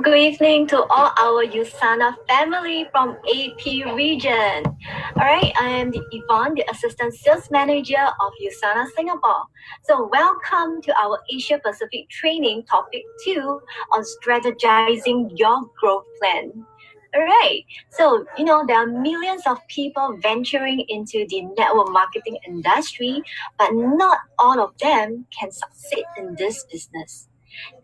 Good evening to all our USANA family from AP region. Alright, I am Yvonne, the Assistant Sales Manager of USANA Singapore. So welcome to our Asia Pacific Training Topic 2 on strategizing your growth plan. Alright, so there are millions of people venturing into the network marketing industry, but not all of them can succeed in this business.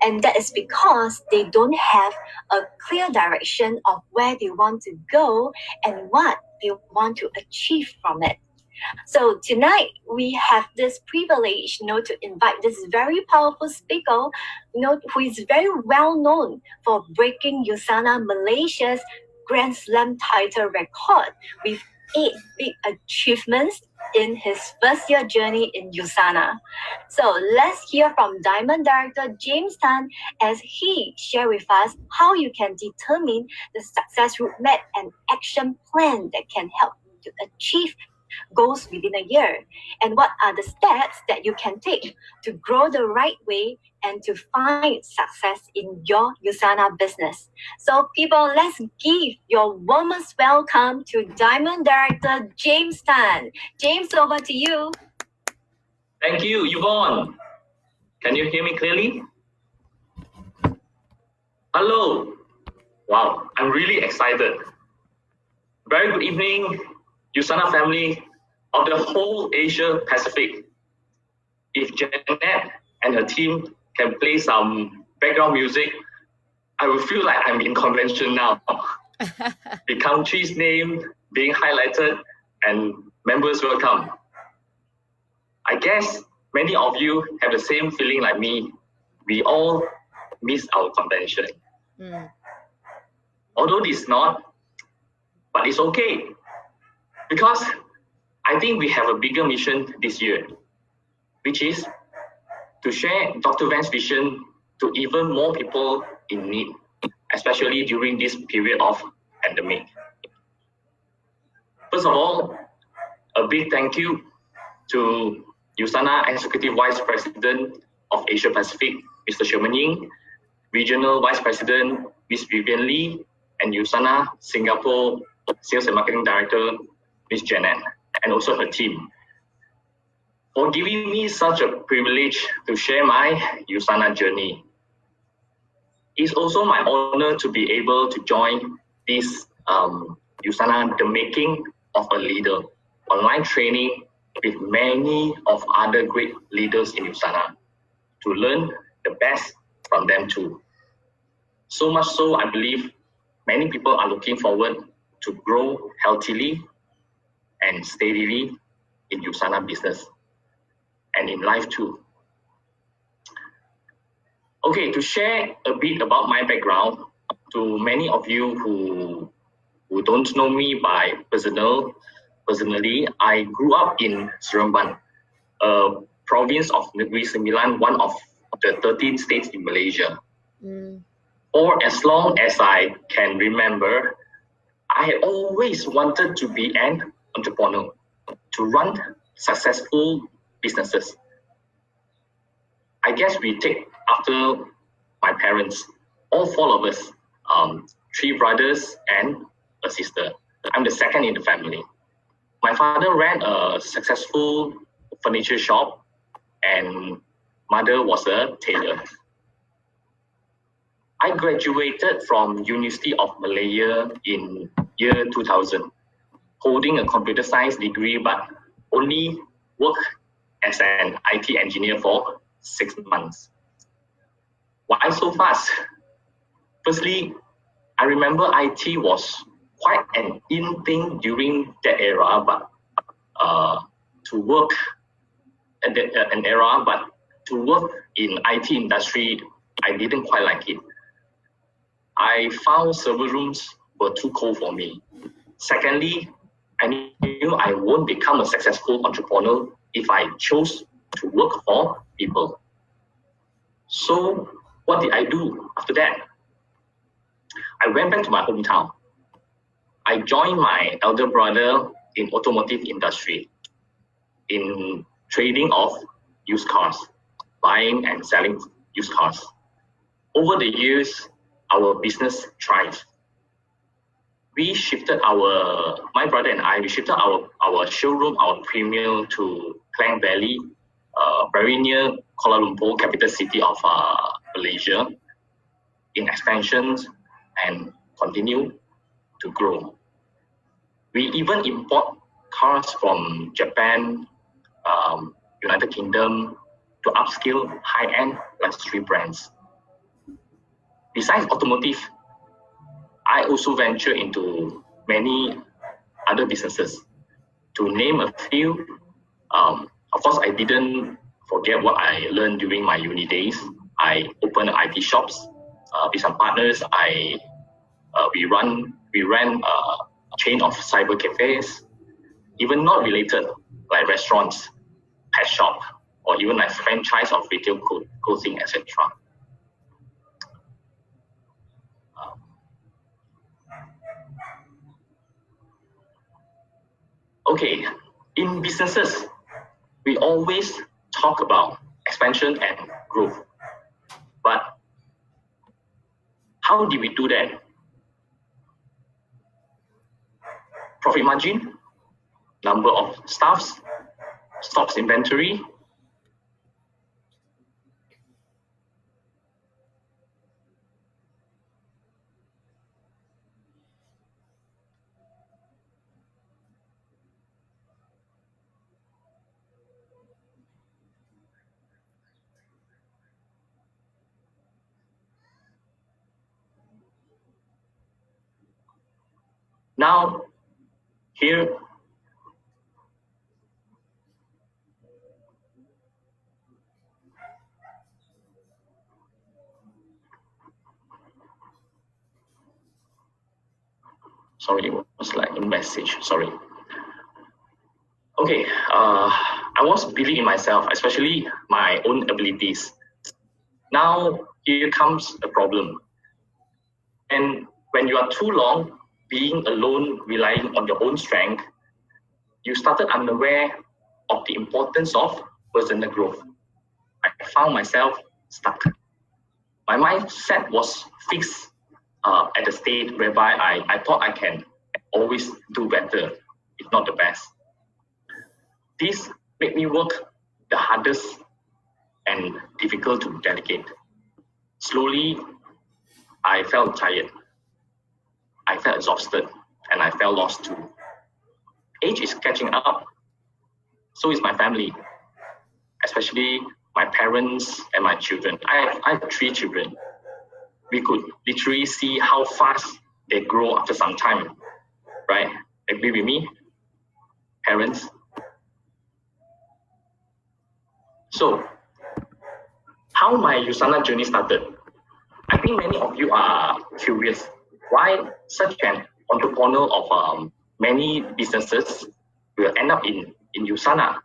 And that is because they don't have a clear direction of where they want to go and what they want to achieve from it. So tonight we have this privilege, to invite this very powerful speaker, who is very well known for breaking USANA Malaysia's Grand Slam title record with 8 big achievements in his first year journey in USANA. So let's hear from Diamond Director James Tan as he share with us how you can determine the success roadmap and action plan that can help you to achieve goals within a year, and what are the steps that you can take to grow the right way and to find success in your USANA business. So people, let's give your warmest welcome to Diamond Director James Tan. James, over to you. Thank you, Yvonne. Can you hear me clearly? Hello. Wow, I'm really excited. Very good evening, USANA family of the whole Asia Pacific. If Jeanette and her team can play some background music, I will feel like I'm in convention now. The country's name being highlighted and members welcome. I guess many of you have the same feeling like me. We all miss our convention. Although it's not, but it's okay. Because I think we have a bigger mission this year, which is to share Dr. Van's vision to even more people in need, especially during this period of pandemic. First of all, a big thank you to USANA Executive Vice President of Asia Pacific, Mr. Sherman Ying, Regional Vice President, Ms. Vivian Lee, and USANA Singapore Sales and Marketing Director, Ms. Janet, and also her team, for giving me such a privilege to share my USANA journey. It's also my honor to be able to join this USANA, the Making of a Leader online training with many of other great leaders in USANA to learn the best from them too. So much so, I believe many people are looking forward to grow healthily and steadily in USANA business and in life too. Okay, to share a bit about my background, to many of you who don't know me personally, I grew up in Seremban, a province of Negeri Sembilan, one of the 13 states in Malaysia. For as long as I can remember, I had always wanted to be an entrepreneur, to run successful businesses. I guess we take after my parents, all 4 of us, 3 brothers and a sister. I'm the second in the family. My father ran a successful furniture shop and mother was a tailor. I graduated from University of Malaya in year 2000, holding a computer science degree, but only worked as an IT engineer for 6 months. Why so fast? Firstly, I remember IT was quite an in thing during that era, but to work in IT industry, I didn't quite like it. I found server rooms were too cold for me. Secondly, I knew I won't become a successful entrepreneur if I chose to work for people. So what did I do after that? I went back to my hometown. I joined my elder brother in automotive industry, in trading of used cars, buying and selling used cars. Over the years, our business thrive. We shifted my brother and I, we shifted our showroom, our premier to Klang Valley, very near Kuala Lumpur, capital city of Malaysia, in expansions and continue to grow. We even import cars from Japan, United Kingdom to upscale high-end luxury brands. Besides automotive, I also venture into many other businesses. To name a few, of course, I didn't forget what I learned during my uni days. I opened IT shops with some partners. We ran a chain of cyber cafes, even not related, like restaurants, pet shop, or even like franchise of retail clothing, etc. Okay, in businesses, we always talk about expansion and growth. But how do we do that? Profit margin, number of staffs, stocks inventory. Now, here, sorry, it was like a message, sorry. Okay, I was believing in myself, especially my own abilities. Now, here comes a problem. And when you are too long being alone, relying on your own strength, you started unaware of the importance of personal growth. I found myself stuck. My mindset was fixed at a state whereby I thought I can always do better, if not the best. This made me work the hardest and difficult to delegate. Slowly, I felt tired. I felt exhausted, and I felt lost too. Age is catching up. So is my family, especially my parents and my children. I have 3 children. We could literally see how fast they grow after some time, right? Agree with me, parents? So, how my USANA journey started? I think many of you are curious why such an entrepreneur of many businesses will end up in USANA.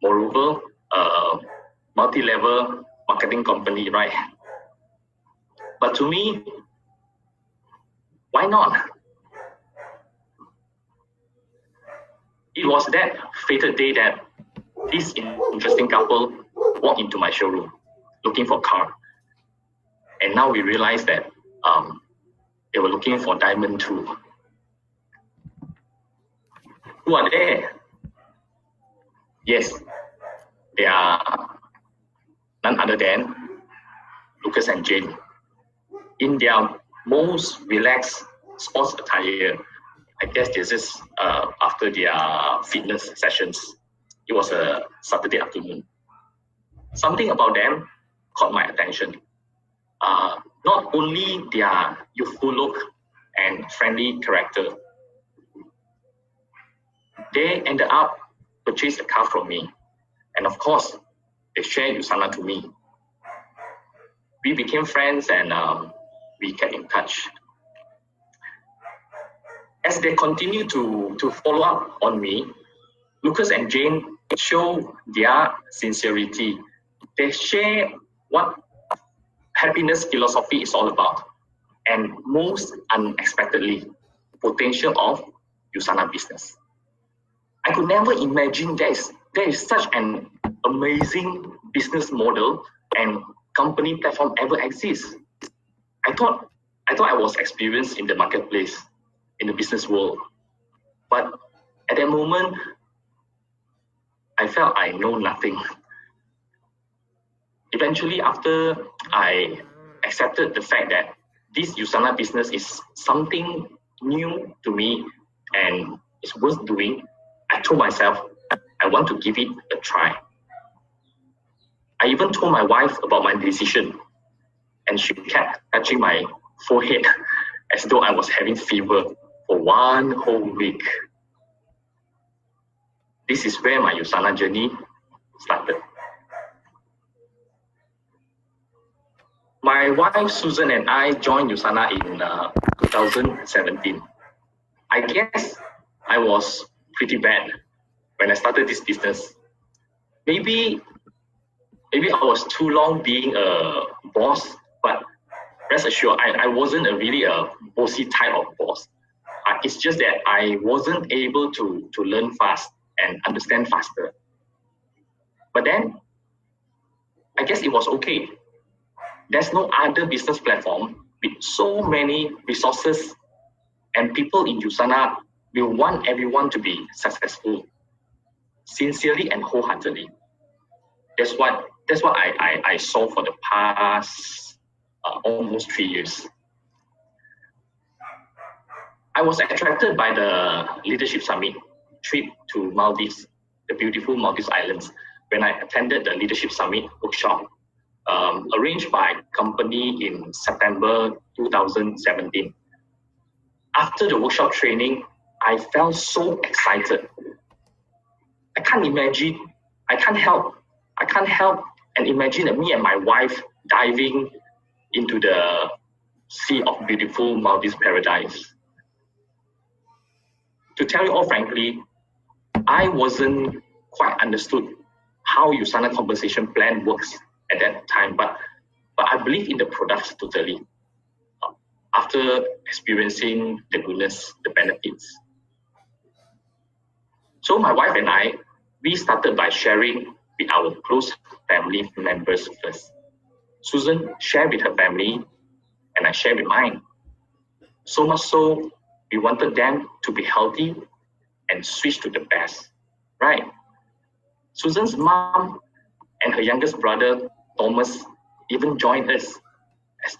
Moreover, multi-level marketing company, right? But to me, why not? It was that fatal day that this interesting couple walked into my showroom looking for a car. And now we realize that they were looking for diamond too. Who are they? Yes, they are none other than Lucas and Jane. In their most relaxed sports attire, I guess this is after their fitness sessions. It was a Saturday afternoon. Something about them caught my attention. Not only their youthful look and friendly character, they ended up purchasing a car from me. And of course, they shared USANA to me. We became friends and we kept in touch. As they continue to follow up on me, Lucas and Jane show their sincerity. They share what happiness philosophy is all about, and most unexpectedly, potential of USANA business. I could never imagine there is such an amazing business model and company platform ever exists. I thought I was experienced in the marketplace, in the business world. But at that moment, I felt I know nothing. Eventually, after I accepted the fact that this USANA business is something new to me and it's worth doing, I told myself I want to give it a try. I even told my wife about my decision, and she kept touching my forehead as though I was having fever for one whole week. This is where my USANA journey started. My wife Susan and I joined USANA in 2017. I guess I was pretty bad when I started this business. Maybe I was too long being a boss, but rest assured, I wasn't really a bossy type of boss. It's just that I wasn't able to learn fast and understand faster. But then, I guess it was okay. There's no other business platform with so many resources and people in USANA will want everyone to be successful, sincerely and wholeheartedly. That's what I saw for the past almost 3 years. I was attracted by the Leadership Summit trip to Maldives, the beautiful Maldives Islands, when I attended the Leadership Summit workshop arranged by company in September 2017. After the workshop training, I felt so excited. I can't help and imagine that me and my wife diving into the sea of beautiful Maldives paradise. To tell you all frankly, I wasn't quite understood how USANA compensation plan works at that time, but I believe in the products totally. After experiencing the goodness, the benefits. So my wife and I, we started by sharing with our close family members first. Susan shared with her family, and I shared with mine. So much so, we wanted them to be healthy and switch to the best, right? Susan's mom and her youngest brother, Thomas, even joined us as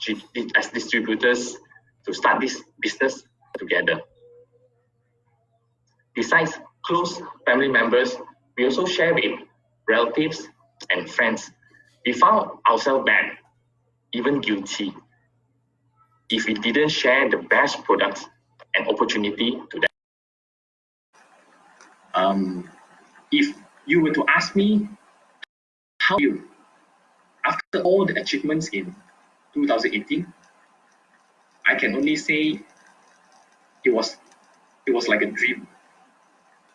distributors to start this business together. Besides close family members, we also share with relatives and friends. We found ourselves bad, even guilty, if we didn't share the best products and opportunity to them. If you were to ask me how you, after all the achievements in 2018, I can only say it was like a dream,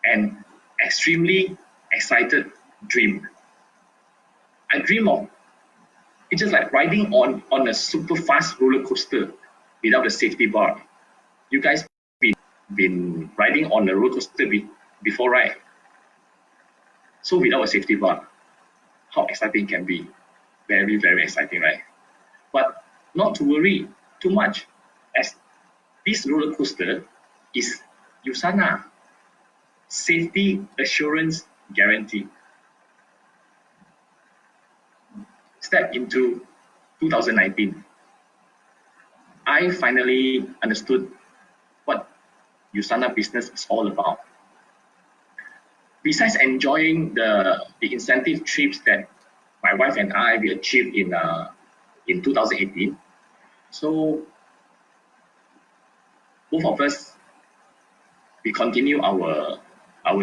an extremely excited dream. I dream of it's just like riding on a super fast roller coaster without a safety bar. You guys been riding on a roller coaster before, right? So without a safety bar, how exciting can be? Very, very exciting, right? But not to worry too much, as this roller coaster is USANA safety assurance guarantee. Step into 2019. I finally understood what USANA business is all about. Besides enjoying the incentive trips that my wife and I we achieved in 2018, so both of us we continue our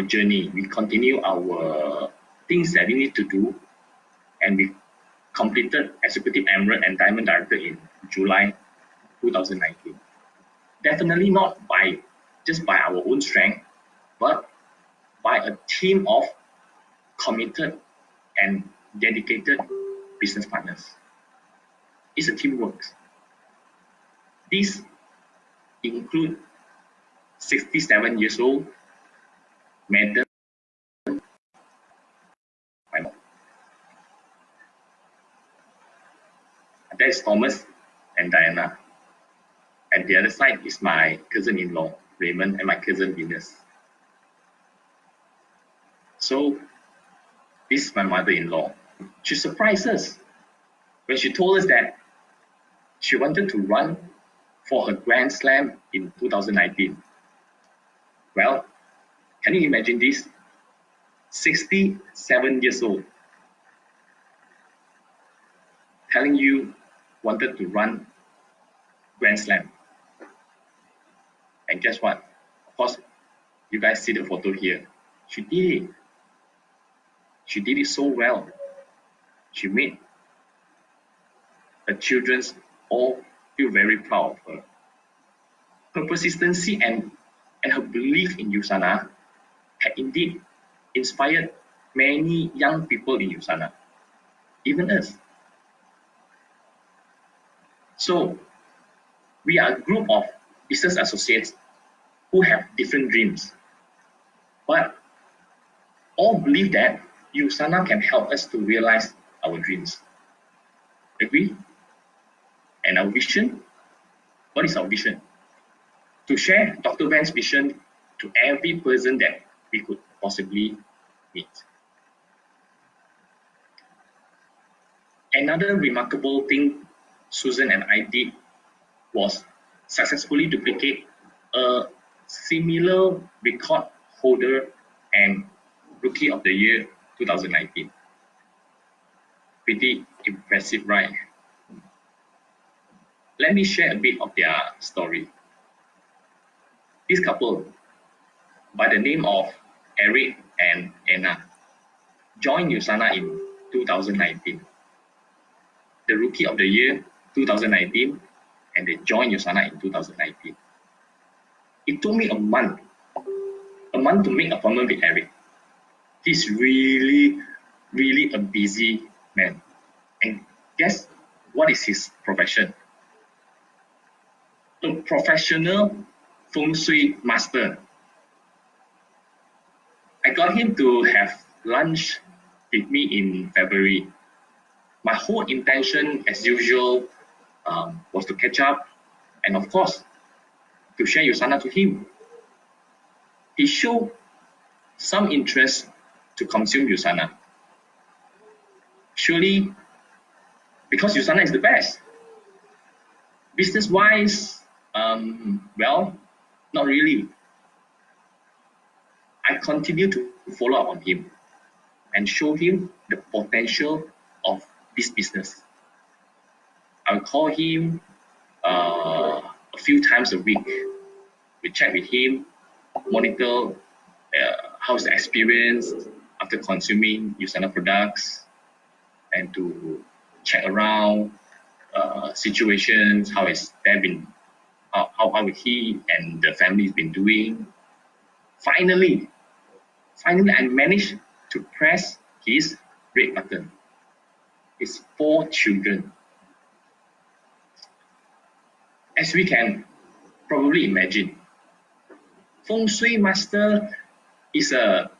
journey. We continue our things that we need to do, and we completed Executive Emirate and Diamond Director in July 2019. Definitely not just by our own strength, but by a team of committed and dedicated business partners. It's a teamwork. These include 67 years old, Madam, that is Thomas, and Diana. And the other side is my cousin-in-law, Raymond, and my cousin Venus. So this is my mother-in-law. She surprised us when she told us that she wanted to run for her Grand Slam in 2019. Well, can you imagine this? 67 years old, telling you wanted to run Grand Slam. And guess what? Of course, you guys see the photo here. She did it. She did it so well. She made her children all feel very proud of her. Her persistency and her belief in USANA had indeed inspired many young people in USANA, even us. So we are a group of business associates who have different dreams, but all believe that USANA can help us to realize our dreams. Agree? And our vision? What is our vision? To share Dr. Van's vision to every person that we could possibly meet. Another remarkable thing Susan and I did was successfully duplicate a similar record holder and Rookie of the Year 2019. Pretty impressive, right? Let me share a bit of their story. This couple, by the name of Eric and Anna, joined USANA in 2019. The Rookie of the Year 2019, and they joined USANA in 2019. It took me a month to make an appointment with Eric. He's really a busy man. And guess what is his profession? A professional feng shui master. I got him to have lunch with me in February. My whole intention, as usual, was to catch up and, of course, to share USANA to him. He showed some interest to consume USANA. Surely, because USANA is the best. Business-wise, well, not really. I continue to follow up on him and show him the potential of this business. I'll call him a few times a week. We chat with him, monitor how's the experience after consuming USANA products, and to check around situations, how he and the family been doing. Finally, I managed to press his red button. His 4 children. As we can probably imagine, Feng Shui Master is a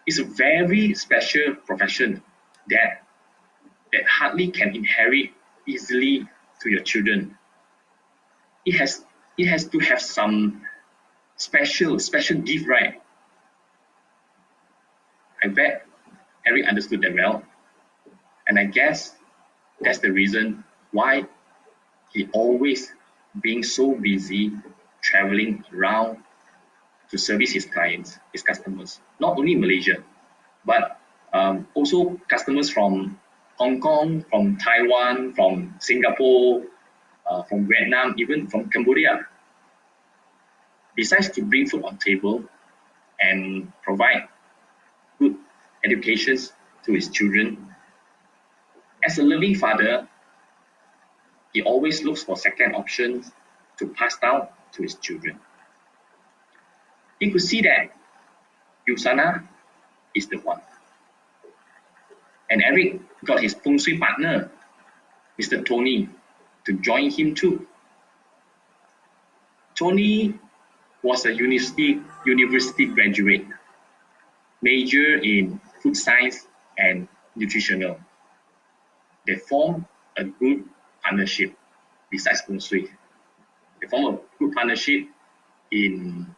very special profession that hardly can inherit easily to your children. It has to have some special gift, right? I bet Eric understood that well, and I guess that's the reason why he always being so busy traveling around to service his clients, his customers, not only in Malaysia, but also customers from Hong Kong, from Taiwan, from Singapore, from Vietnam, even from Cambodia. Besides to bring food on table and provide good educations to his children, as a loving father, he always looks for second options to pass down to his children. He could see that USANA is the one. And Eric got his feng shui partner, Mr. Tony, to join him too. Tony was a university graduate, major in food science and nutritional. They formed a good partnership besides feng shui. They form a good partnership in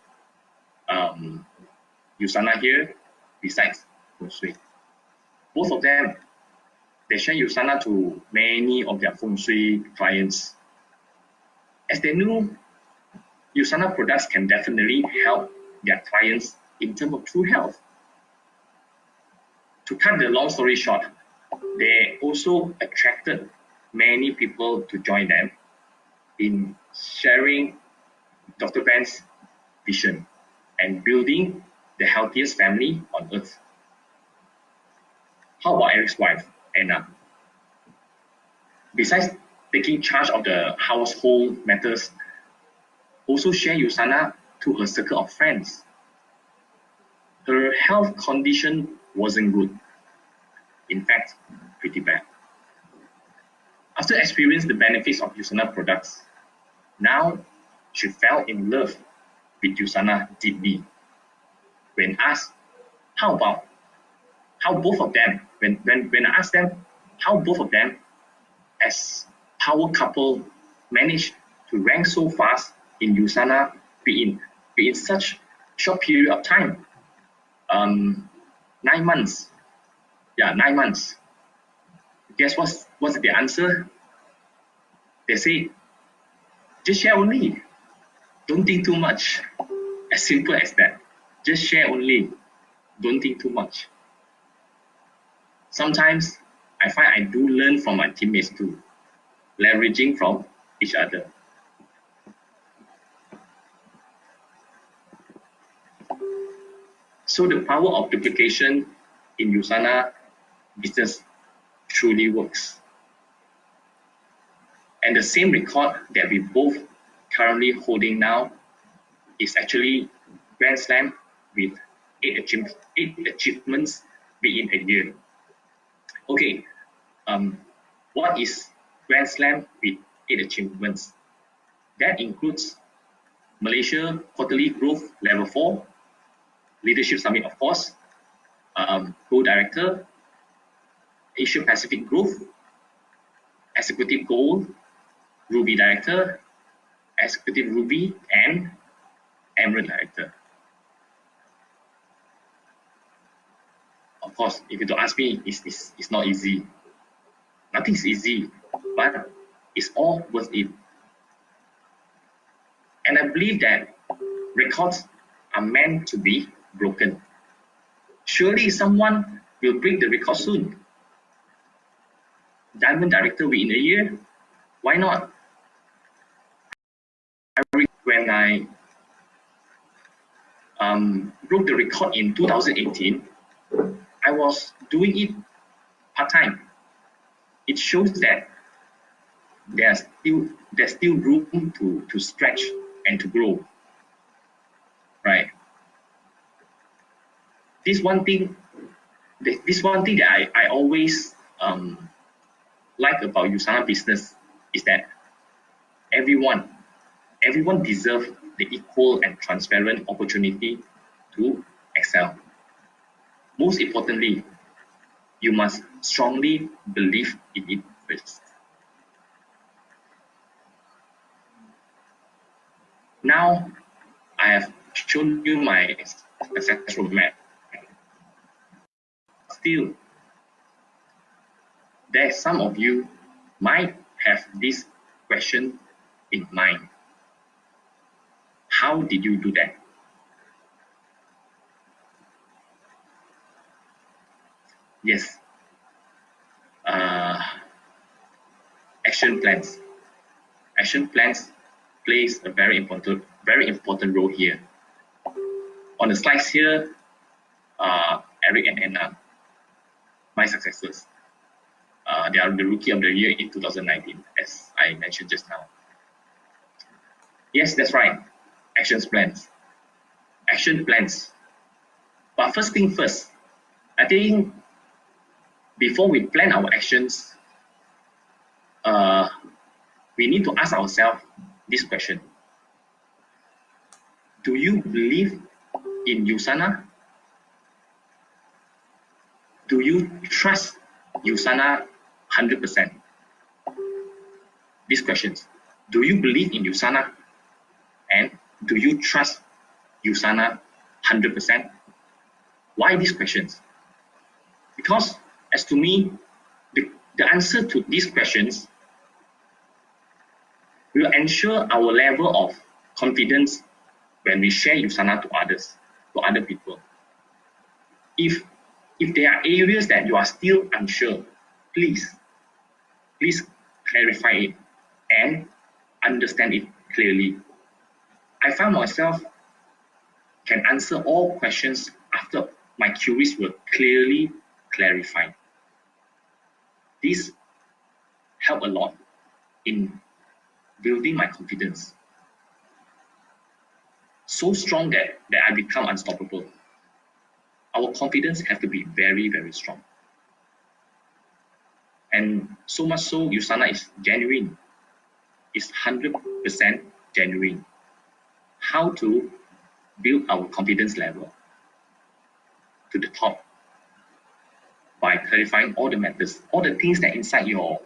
USANA here besides feng shui. Both of them, they share USANA to many of their feng shui clients. As they know, USANA products can definitely help their clients in terms of true health. To cut the long story short, they also attracted many people to join them in sharing Dr. Ben's vision and building the healthiest family on earth. How about Eric's wife, Anna? Besides taking charge of the household matters, also share USANA to her circle of friends. Her health condition wasn't good. In fact, pretty bad. After experiencing the benefits of USANA products, now she fell in love with USANA deeply. When asked how both of them, when I asked them how both of them as power couple managed to rank so fast in USANA within such short period of time, 9 months. Yeah, 9 months. Guess what's the answer? They say, just share only. Don't think too much. As simple as that. Just share only. Don't think too much. Sometimes I find I do learn from my teammates too, leveraging from each other. So the power of duplication in USANA business truly works. And the same record that we both currently holding now is actually Grand Slam with 8 achievements within a year. Okay, what is Grand Slam with 8 achievements? That includes Malaysia Quarterly Growth Level 4, Leadership Summit of course, Co-Director, Asia Pacific Growth, Executive Gold, Ruby Director, Executive Ruby, and Emerald Director. Of course, if you don't ask me, it's not easy. Nothing's easy, but it's all worth it. And I believe that records are meant to be broken. Surely someone will break the record soon. Diamond Director within a year? Why not? When I broke the record in 2018, I was doing it part-time. It shows that there's still room to stretch and to grow, right? This one thing that I always like about USANA business is that everyone deserves the equal and transparent opportunity to excel. Most importantly, you must strongly believe in it first. Now, I have shown you my success roadmap. Still, there some of you might have this question in mind. How did you do that? Yes. Action plans. Action plans plays a very important role here. On the slides here, Eric and Anna, my successors. They are the Rookie of the Year in 2019, as I mentioned just now. Yes, that's right. Action plans. Action plans. But first thing first, I think before we plan our actions, we need to ask ourselves this question. Do you believe in USANA? Do you trust USANA 100%? These questions. Do you believe in USANA? And do you trust USANA 100%? Why these questions? Because as to me, the answer to these questions will ensure our level of confidence when we share USANA to others, to other people. If there are areas that you are still unsure, please clarify it and understand it clearly. I found myself can answer all questions after my queries were clearly clarified. This helped a lot in building my confidence. So strong that I become unstoppable. Our confidence has to be very, very strong. And so much so, USANA is genuine. It's 100% genuine. How to build our confidence level to the top by clarifying all the matters, all the things that inside your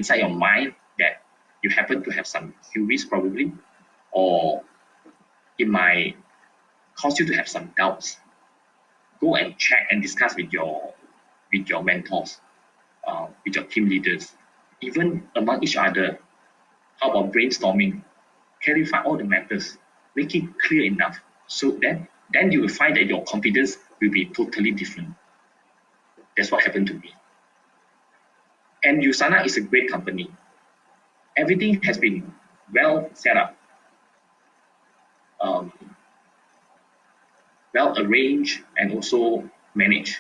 mind that you happen to have some queries probably, or it might cause you to have some doubts. Go and check and discuss with your mentors, with your team leaders, even among each other. How about brainstorming? Clarify all the matters, make it clear enough, so that then you will find that your confidence will be totally different. That's what happened to me. And USANA is a great company. Everything has been well set up, well arranged, and also managed.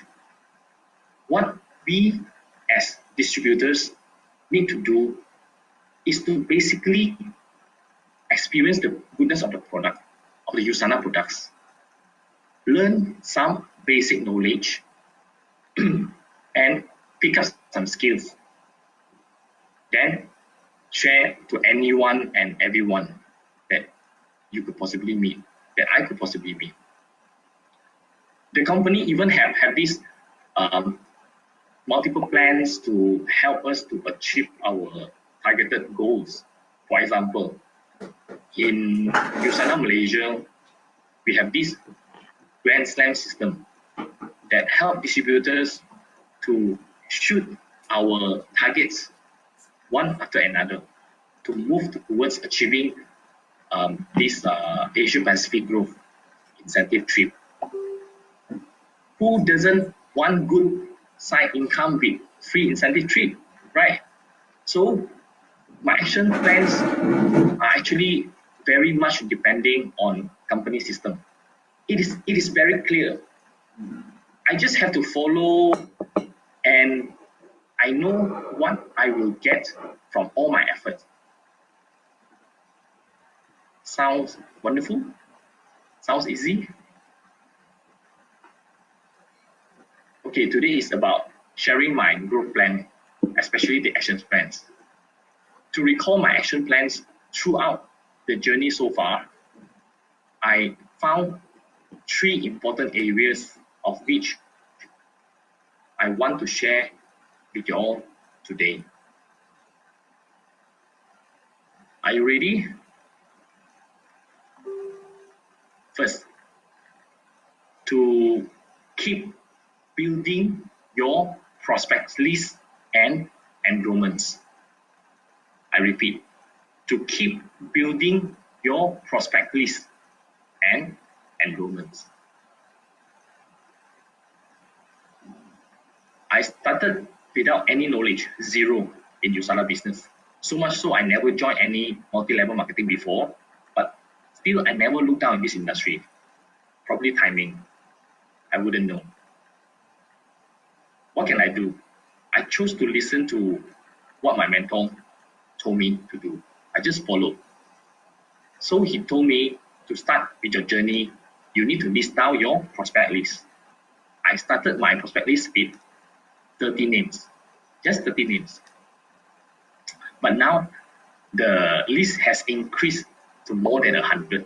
What we as distributors need to do is to basically experience the goodness of the product, of the USANA products, learn some basic knowledge, and pick up some skills. Then share to anyone and everyone that you could possibly meet, that I could possibly meet. The company even have these multiple plans to help us to achieve our targeted goals. For example, in USANA Malaysia, we have this Grand Slam system that help distributors to shoot our targets one after another to move towards achieving this Asia Pacific Growth Incentive Trip. Who doesn't want good side income with free incentive trip, right? So my action plans are actually very much depending on company system. It is very clear. I just have to follow, and I know what I will get from all my efforts. Sounds wonderful? Sounds easy? Okay, today is about sharing my growth plan, especially the action plans. To recall my action plans throughout the journey so far, I found 3 important areas of which I want to share with you all today. Are you ready? First, to keep building your prospect list and enrollments. I repeat, to keep building your prospect list and enrollments. I started without any knowledge, zero in USANA business. So much so I never joined any multi-level marketing before, but still I never looked down in this industry. Probably timing, I wouldn't know. What can I do? I chose to listen to what my mentor told me to do. I just followed. So he told me to start with your journey, you need to list down your prospect list. I started my prospect list with 30 names, just 30 names. But now the list has increased to more than 100.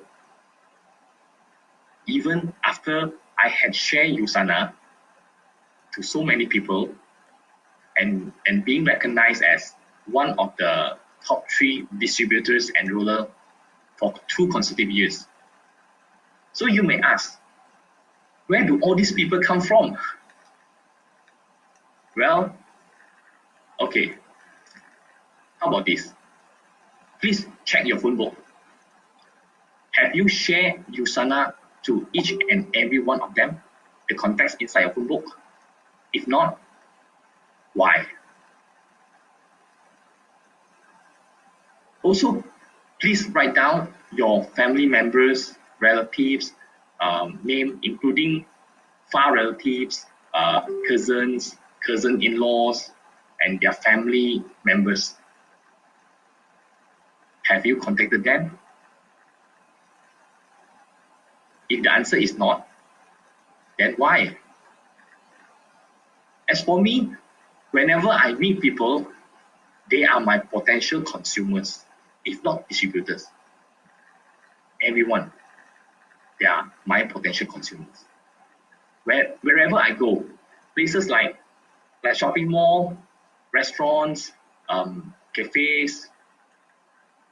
Even after I had shared USANA to so many people and being recognized as one of the top 3 distributors enroller for 2 consecutive years. So you may ask, where do all these people come from? Well, okay, how about this? Please check your phone book. Have you shared USANA to each and every one of them? The contacts inside your phone book? If not, why? Also, please write down your family members, relatives, name, including far relatives, cousins, cousin-in-laws, and their family members. Have you contacted them? If the answer is not, then why? As for me, whenever I meet people, they are my potential consumers, if not distributors. Everyone, they are my potential consumers. Wherever I go, places like shopping mall, restaurants, cafes,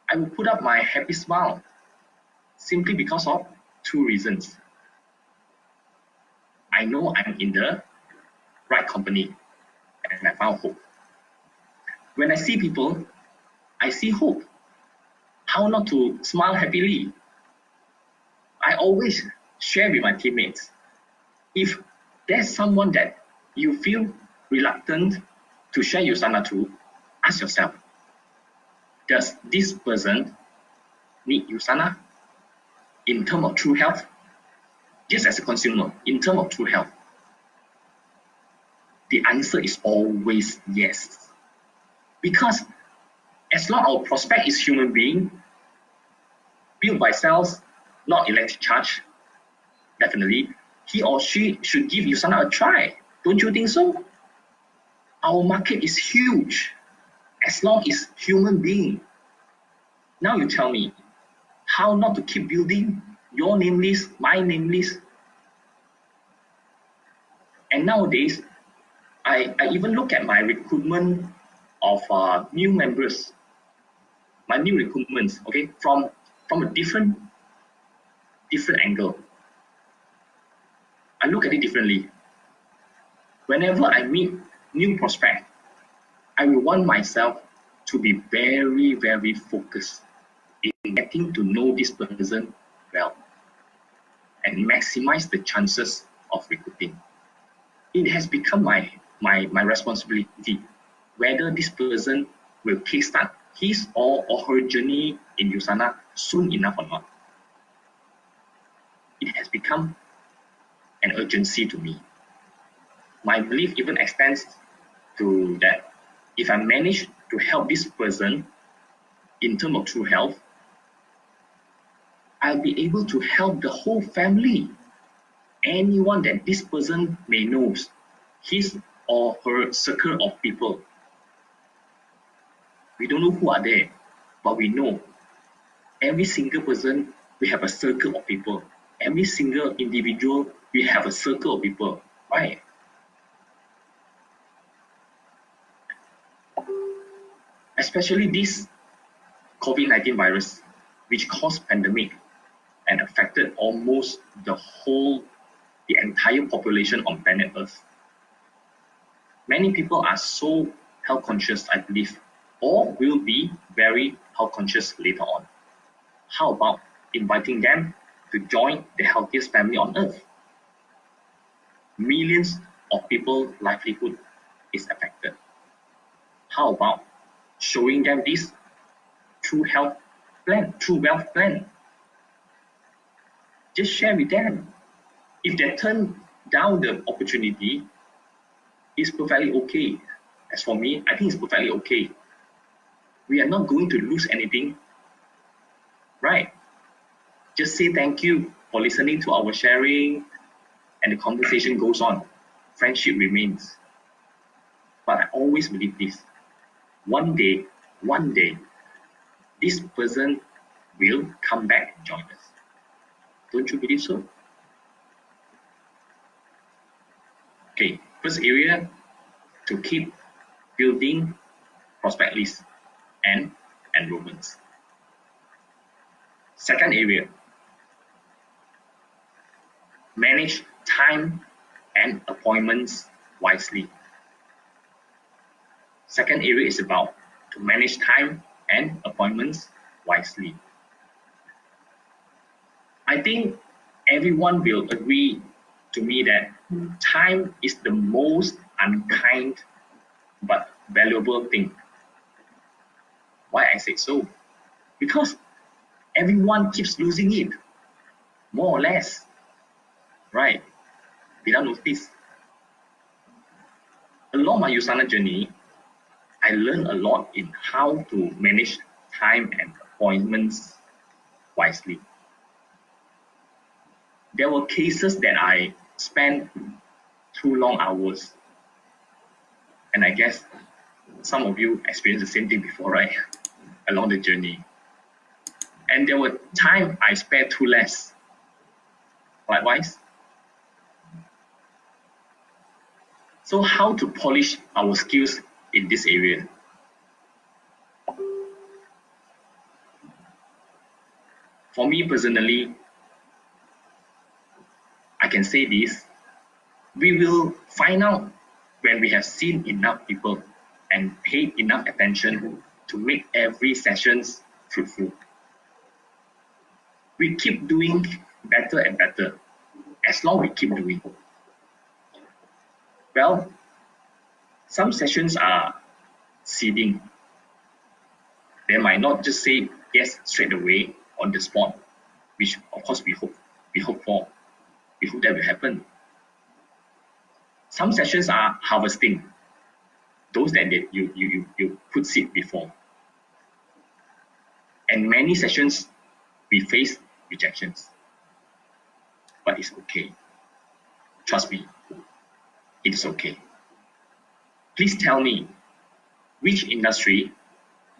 I will put up my happy smile simply because of 2 reasons. I know I'm in the right company and I found hope. When I see people, I see hope. How not to smile happily? I always share with my teammates. If there's someone that you feel reluctant to share USANA to, ask yourself, does this person need USANA in terms of true health? Just as a consumer, in terms of true health, the answer is always yes. Because as long as our prospect is human being, built by cells, not electric charge, definitely, he or she should give USANA a try. Don't you think so? Our market is huge, as long as human being. Now you tell me, how not to keep building your name list, my name list. And nowadays, I even look at my recruitment of new members, my new recruitments, okay, from a different angle. I look at it differently. Whenever I meet new prospect, I will want myself to be very, very focused in getting to know this person well and maximize the chances of recruiting. It has become my responsibility whether this person will kickstart his or her journey in USANA soon enough or not. It has become an urgency to me. My belief even extends to that if I manage to help this person in terms of true health, I'll be able to help the whole family. Anyone that this person may know, his or her circle of people. We don't know who are there, but we know every single person, we have a circle of people. Every single individual, we have a circle of people, right? Especially this COVID-19 virus, which caused pandemic and affected almost the entire population on planet Earth. Many people are so health conscious, I believe, or will be very health conscious later on. How about inviting them to join the healthiest family on Earth? Millions of people's livelihood is affected. How about showing them this true health plan, true wealth plan? Just share with them. If they turn down the opportunity, it's perfectly okay. As for me, I think it's perfectly okay. We are not going to lose anything, right? Just say thank you for listening to our sharing, and the conversation goes on. Friendship remains. But I always believe this. One day, this person will come back and join us. Don't you believe so? Okay, first area, to keep building prospect list and enrollments. Second area, manage time and appointments wisely. Second area is about to manage time and appointments wisely. I think everyone will agree to me that time is the most unkind but valuable thing. Why I say so? Because everyone keeps losing it, more or less, right? Without notice. Along my USANA journey, I learned a lot in how to manage time and appointments wisely. There were cases that I spent too long hours, and I guess some of you experienced the same thing before, right? Along the journey. And there were times I spent too less. Likewise. So how to polish our skills in this area? For me personally, I can say this, we will find out when we have seen enough people and paid enough attention to make every session fruitful. We keep doing better and better as long as we keep doing. Well, some sessions are seeding. They might not just say yes straight away on the spot, which of course we hope for. We hope that will happen. Some sessions are harvesting, those that you put seed before. And many sessions we face rejections. But it's okay. Trust me, it's okay. Please tell me, which industry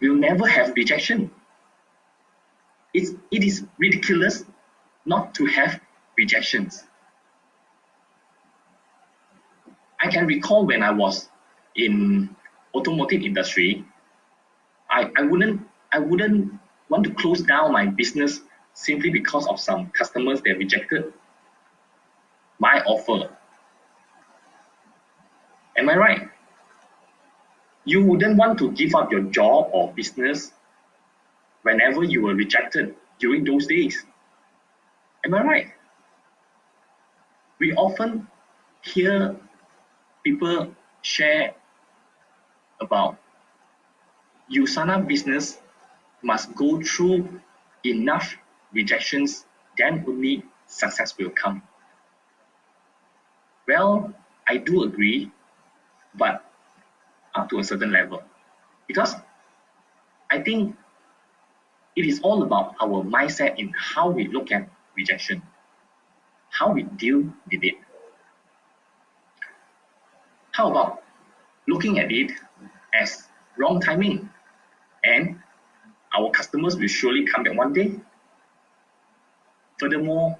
will never have rejection? It is ridiculous not to have rejections. I can recall when I was in automotive industry, I wouldn't want to close down my business simply because of some customers that rejected my offer. Am I right? You wouldn't want to give up your job or business whenever you were rejected during those days. Am I right? We often hear people share about USANA business must go through enough rejections, then only success will come. Well, I do agree, but up to a certain level. Because I think it is all about our mindset in how we look at rejection, how we deal with it. How about looking at it as wrong timing and our customers will surely come back one day? Furthermore,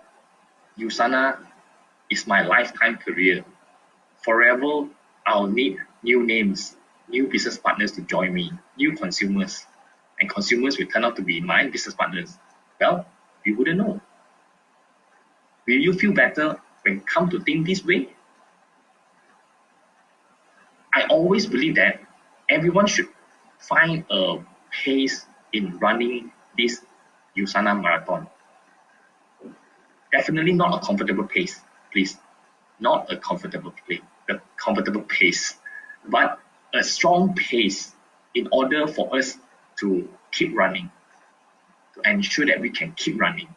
USANA is my lifetime career. Forever, I'll need new names, new business partners to join me, new consumers, and consumers will turn out to be my business partners. Well, we wouldn't know. Will you feel better when come to think this way? I always believe that everyone should find a pace in running this USANA marathon. Definitely not a comfortable pace, please. Not a comfortable pace, but a strong pace in order for us to keep running, to ensure that we can keep running,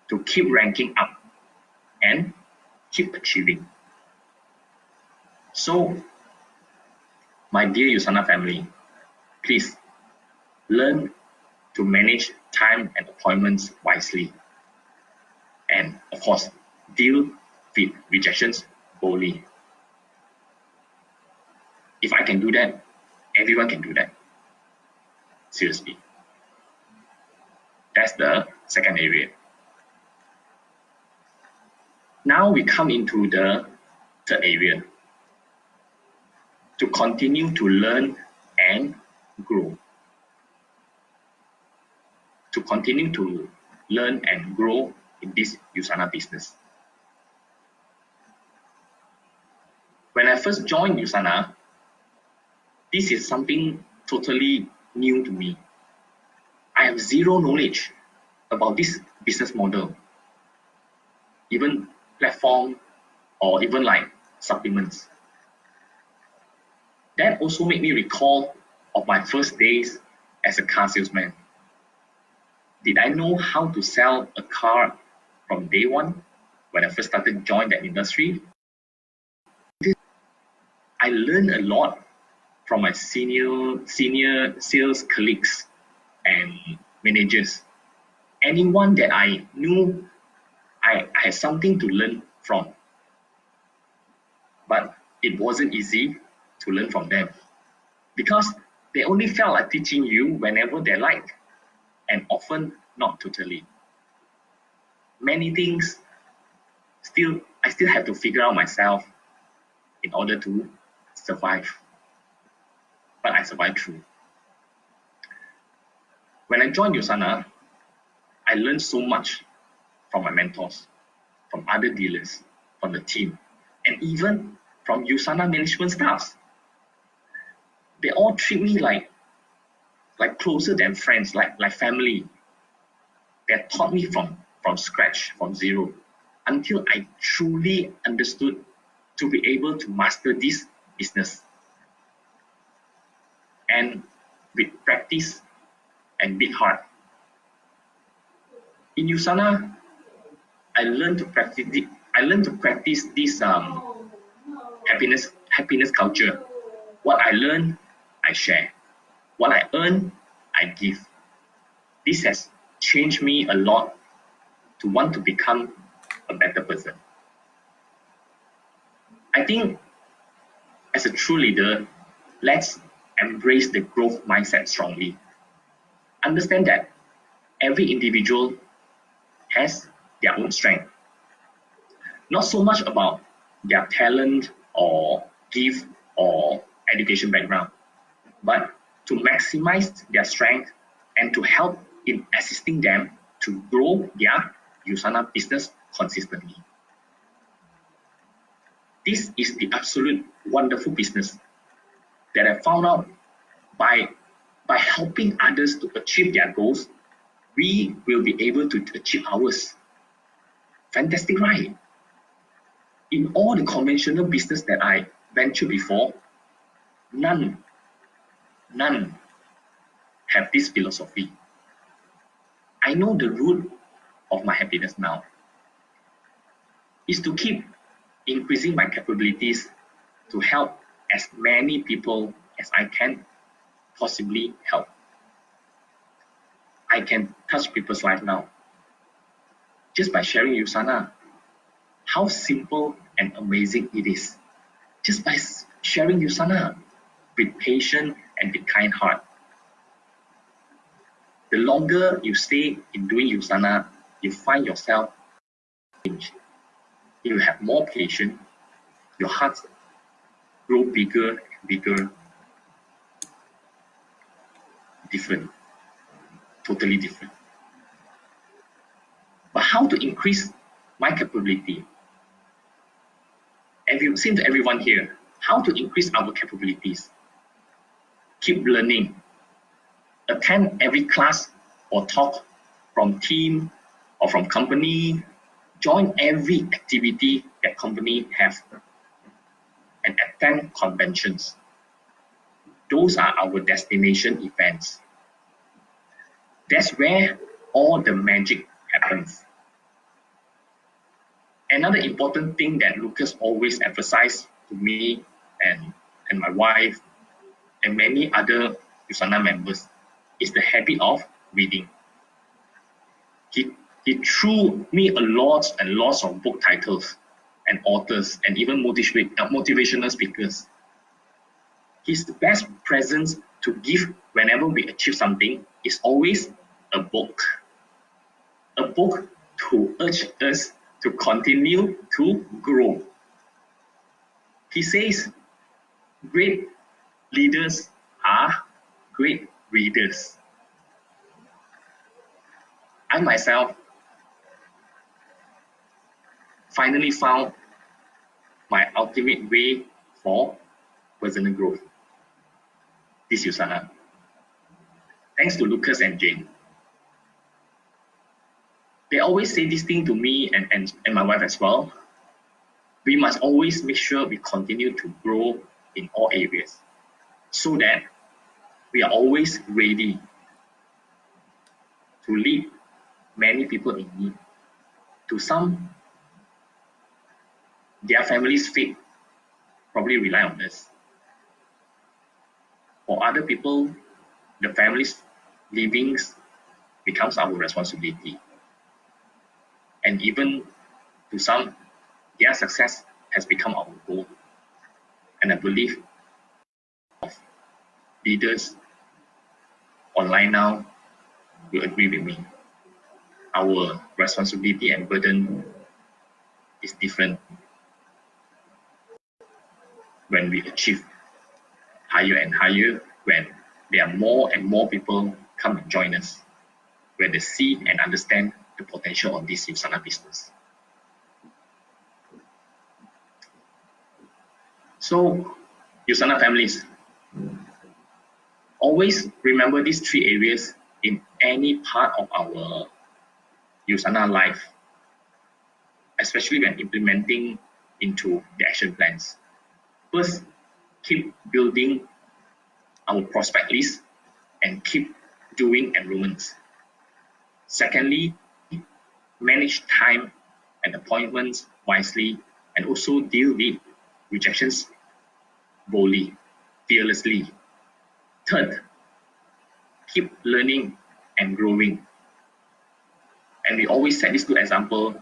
to keep ranking up and keep achieving. So, my dear USANA family, please learn to manage time and appointments wisely. And of course, deal with rejections boldly. If I can do that, everyone can do that. Seriously. That's the second area. Now we come into the third area. To continue to learn and grow. to continue to learn and grow in this USANA business. When I first joined USANA, this is something totally new to me. I have zero knowledge about this business model, even platform or even like supplements. That also made me recall of my first days as a car salesman. Did I know how to sell a car from day one when I first started join that industry? I learned a lot from my senior sales colleagues and managers. Anyone that I knew, I had something to learn from. But it wasn't easy to learn from them because they only felt like teaching you whenever they like, and often not totally. Many things I still have to figure out myself in order to survive. But I survived through. When I joined USANA, I learned so much from my mentors, from other dealers, from the team, and even from USANA management staffs. They all treat me like closer than friends, like family. They taught me from scratch, from zero, until I truly understood to be able to master this business. And with practice and big heart. In USANA, I learned to practice this happiness culture. What I learn, I share. What I earn, I give. This has changed me a lot to want to become a better person. I think as a true leader, let's embrace the growth mindset strongly. Understand that every individual has their own strength. Not so much about their talent or gift or education background, but to maximize their strength and to help in assisting them to grow their USANA business consistently. This is the absolute wonderful business that I found out by helping others to achieve their goals, we will be able to achieve ours. Fantastic, right? In all the conventional business that I ventured before, none have this philosophy. I know the root of my happiness now is to keep increasing my capabilities to help as many people as I can possibly help. I can touch people's life now just by sharing USANA. How simple and amazing it is. Just by sharing USANA with patience and with kind heart. The longer you stay in doing USANA, you find yourself change. You have more patience, your heart grow bigger and bigger, different, totally different. But how to increase my capability? It seems to everyone here, how to increase our capabilities? Keep learning. Attend every class or talk from team or from company. Join every activity that company have and attend conventions. Those are our destination events. That's where all the magic happens. Another important thing that Lucas always emphasized to me and my wife and many other USANA members is the habit of reading. He threw me a lot and lots of book titles and authors and even motivational speakers. His best present to give whenever we achieve something is always a book. A book to urge us to continue to grow. He says, great leaders are great readers. I myself finally found my ultimate way for personal growth. This is USANA. Thanks to Lucas and Jane. They always say this thing to me and my wife as well. We must always make sure we continue to grow in all areas so that we are always ready to lead many people in need. To some, their family's fate probably rely on us. For other people, the family's livings becomes our responsibility. And even to some, their success has become our goal. And I believe leaders online now will agree with me. Our responsibility and burden is different when we achieve higher and higher, when there are more and more people come and join us, when they see and understand the potential of this USANA business. So, USANA families, always remember these three areas in any part of our USANA life, especially when implementing into the action plans. First, keep building our prospect list and keep doing enrollments. Secondly, manage time and appointments wisely and also deal with rejections boldly, fearlessly. Third, keep learning and growing. And we always set this good example.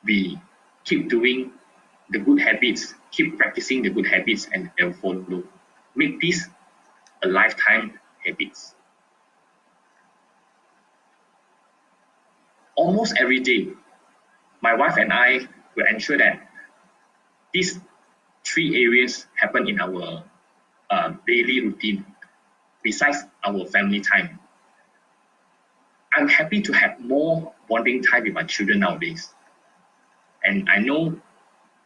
We keep doing the good habits, keep practicing the good habits and they'll follow. Make this a lifetime habits. Almost every day, my wife and I will ensure that these three areas happen in our daily routine besides our family time. I'm happy to have more bonding time with my children nowadays. And I know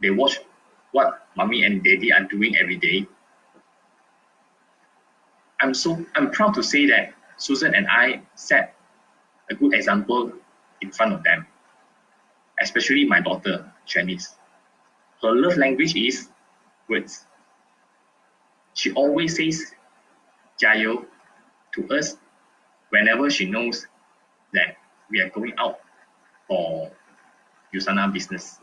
they watch what mommy and daddy are doing every day. I'm proud to say that Susan and I set a good example in front of them, especially my daughter, Janice. Her love language is words. She always says "加油" to us whenever she knows that we are going out for USANA business.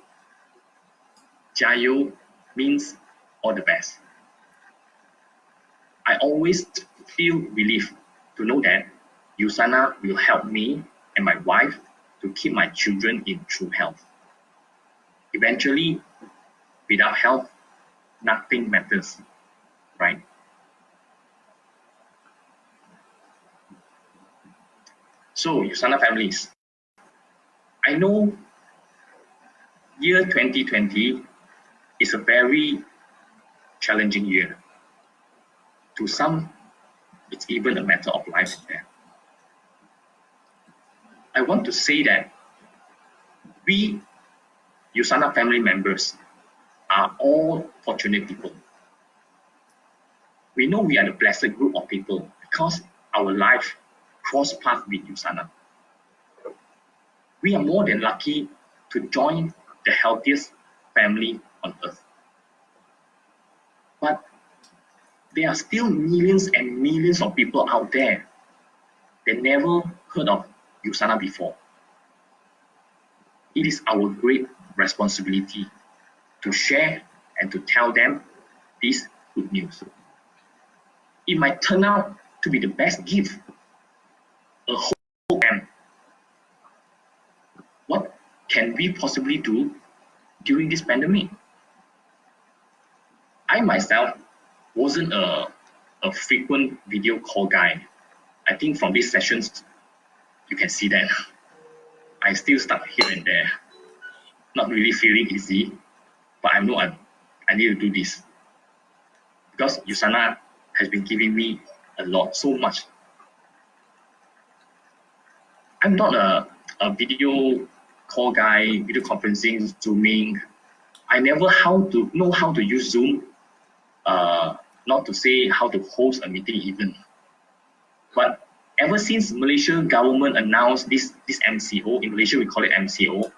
"加油" means all the best. I always feel relief to know that USANA will help me and my wife to keep my children in true health. Eventually, without health, nothing matters, right? So, USANA families, I know year 2020 is a very challenging year. To some, it's even a matter of life and death. I want to say that we USANA family members are all fortunate people. We know we are the blessed group of people because our life crossed paths with USANA. We are more than lucky to join the healthiest family on earth. But there are still millions and millions of people out there that never heard of USANA before. It is our great responsibility to share and to tell them this good news. It might turn out to be the best gift, a hope for them. What can we possibly do during this pandemic? I myself wasn't a frequent video call guy. I think from these sessions, you can see that I still stuck here and there, not really feeling easy, but I know I need to do this because USANA has been giving me a lot, so much. I'm not a video call guy, video conferencing, Zooming. I never know how to use Zoom, not to say how to host a meeting even. But ever since Malaysia government announced this MCO, in Malaysia we call it MCO,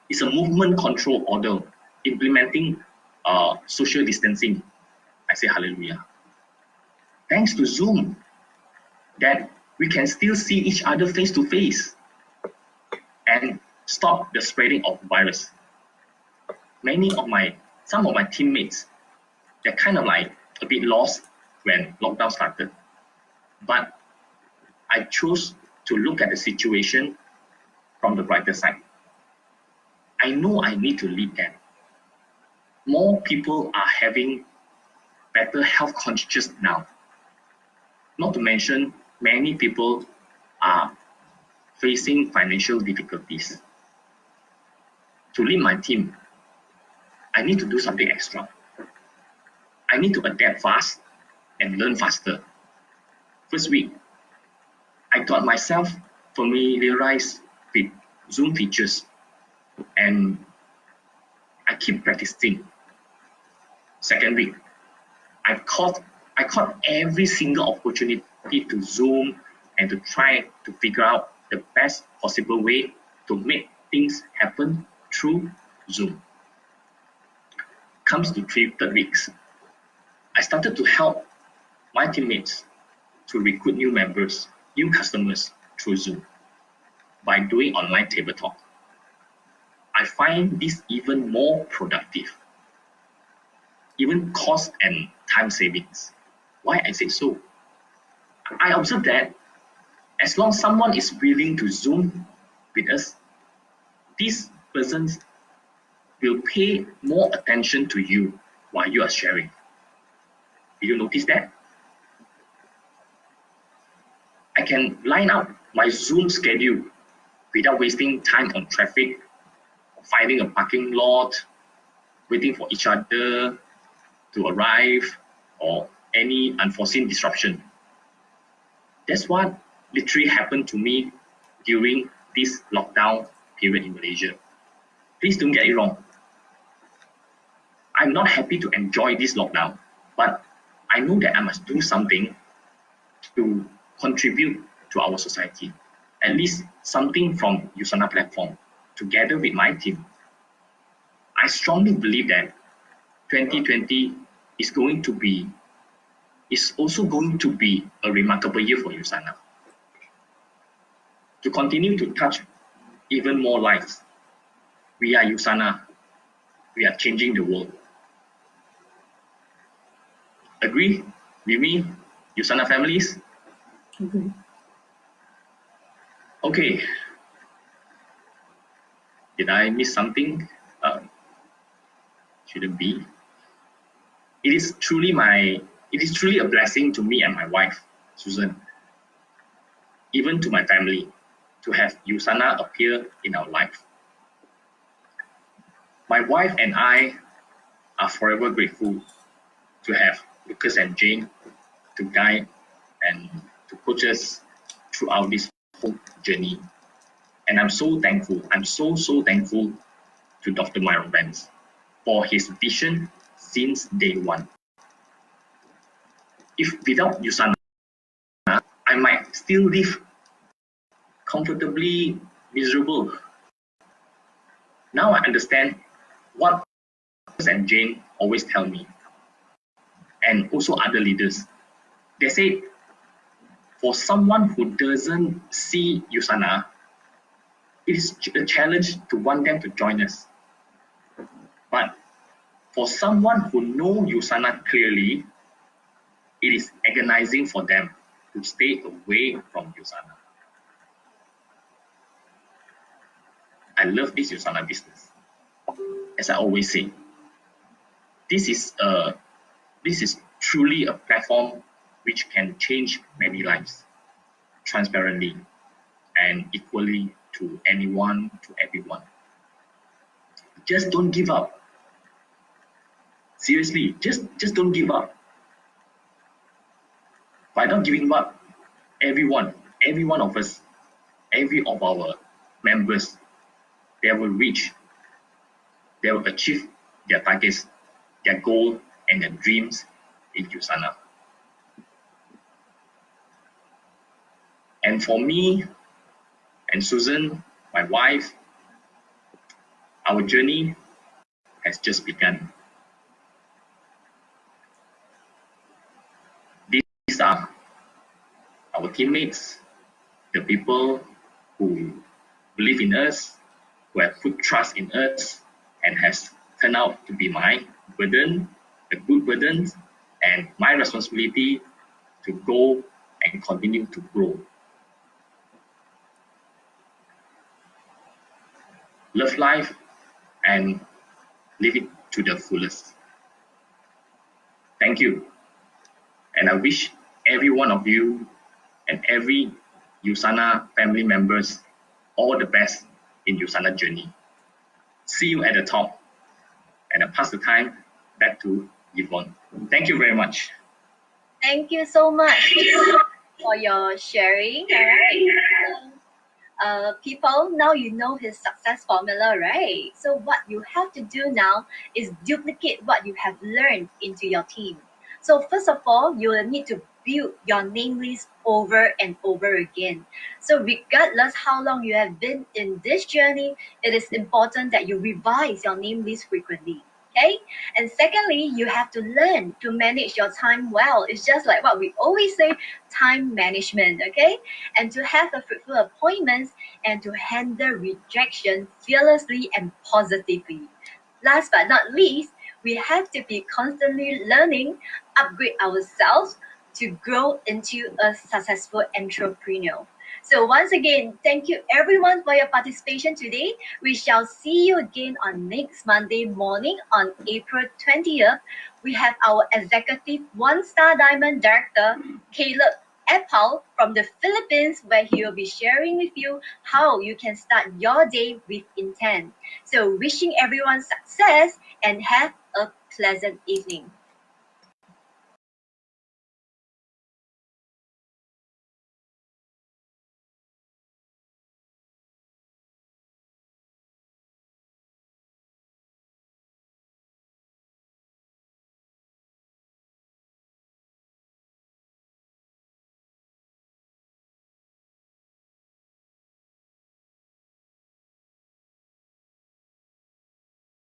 it's a movement control order implementing social distancing. I say hallelujah. Thanks to Zoom, that we can still see each other face to face and stop the spreading of virus. Some of my teammates, they're kind of like a bit lost when lockdown started. But I chose to look at the situation from the brighter side. I know I need to lead them. More people are having better health conscious now. Not to mention, many people are facing financial difficulties. To lead my team, I need to do something extra. I need to adapt fast and learn faster. First week, I got myself familiarized with Zoom features and I keep practicing. Second week, I caught every single opportunity to Zoom and to try to figure out the best possible way to make things happen through Zoom. Comes to third weeks, I started to help my teammates to recruit new members, new customers through Zoom by doing online table talk. I find this even more productive, even cost and time savings. Why I say so? I observe that as long as someone is willing to Zoom with us, these persons will pay more attention to you while you are sharing. Did you notice that? I can line up my Zoom schedule without wasting time on traffic, finding a parking lot, waiting for each other to arrive, or any unforeseen disruption. That's what literally happened to me during this lockdown period in Malaysia. Please don't get it wrong. I'm not happy to enjoy this lockdown, but I know that I must do something to contribute to our society. At least something from USANA platform, together with my team. I strongly believe that 2020 is also going to be a remarkable year for USANA. To continue to touch even more lives, we are USANA. We are changing the world. Agree with me, USANA families? Mhm. Okay. Did I miss something? Shouldn't be. It is truly a blessing to me and my wife, Susan, even to my family, to have USANA appear in our life. My wife and I are forever grateful to have Lucas and Jane to guide and to coach us throughout this whole journey. And I'm so thankful, I'm so thankful to Dr. Myron Vance for his vision since day one. If without USANA, I might still live comfortably miserable. Now I understand what Lucas and Jane always tell me, and also other leaders. They say, for someone who doesn't see USANA, it is a challenge to want them to join us. But for someone who knows USANA clearly, it is agonizing for them to stay away from USANA. I love this USANA business. As I always say, this is truly a platform which can change many lives transparently and equally to anyone, to everyone. Just don't give up. Seriously, just don't give up. By not giving up, every one of us every of our members, they will achieve their targets, their goal, and their dreams in USANA. And for me and Susan, my wife, our journey has just begun. These are our teammates, the people who believe in us, who have put trust in us, and has turned out to be my burden, a good burden, and my responsibility to go and continue to grow. Love life and live it to the fullest. Thank you. And I wish every one of you and every USANA family members all the best in USANA journey. See you at the top. And I pass the time back to Yvonne. Thank you very much. Thank you so much for your sharing. All right. People, now you know his success formula, right? So what you have to do now is duplicate what you have learned into your team. So first of all, you will need to build your name list over and over again. So regardless how long you have been in this journey, it is important that you revise your name list frequently. Okay? And secondly, you have to learn to manage your time well. It's just like what we always say, time management, okay? And to have a fruitful appointments and to handle rejection fearlessly and positively. Last but not least, we have to be constantly learning, upgrade ourselves to grow into a successful entrepreneur. So once again, thank you everyone for your participation today. We shall see you again on next Monday morning on April 20th. We have our Executive One-Star Diamond Director, Caleb Apple from the Philippines, where he will be sharing with you how you can start your day with intent. So wishing everyone success and have a pleasant evening.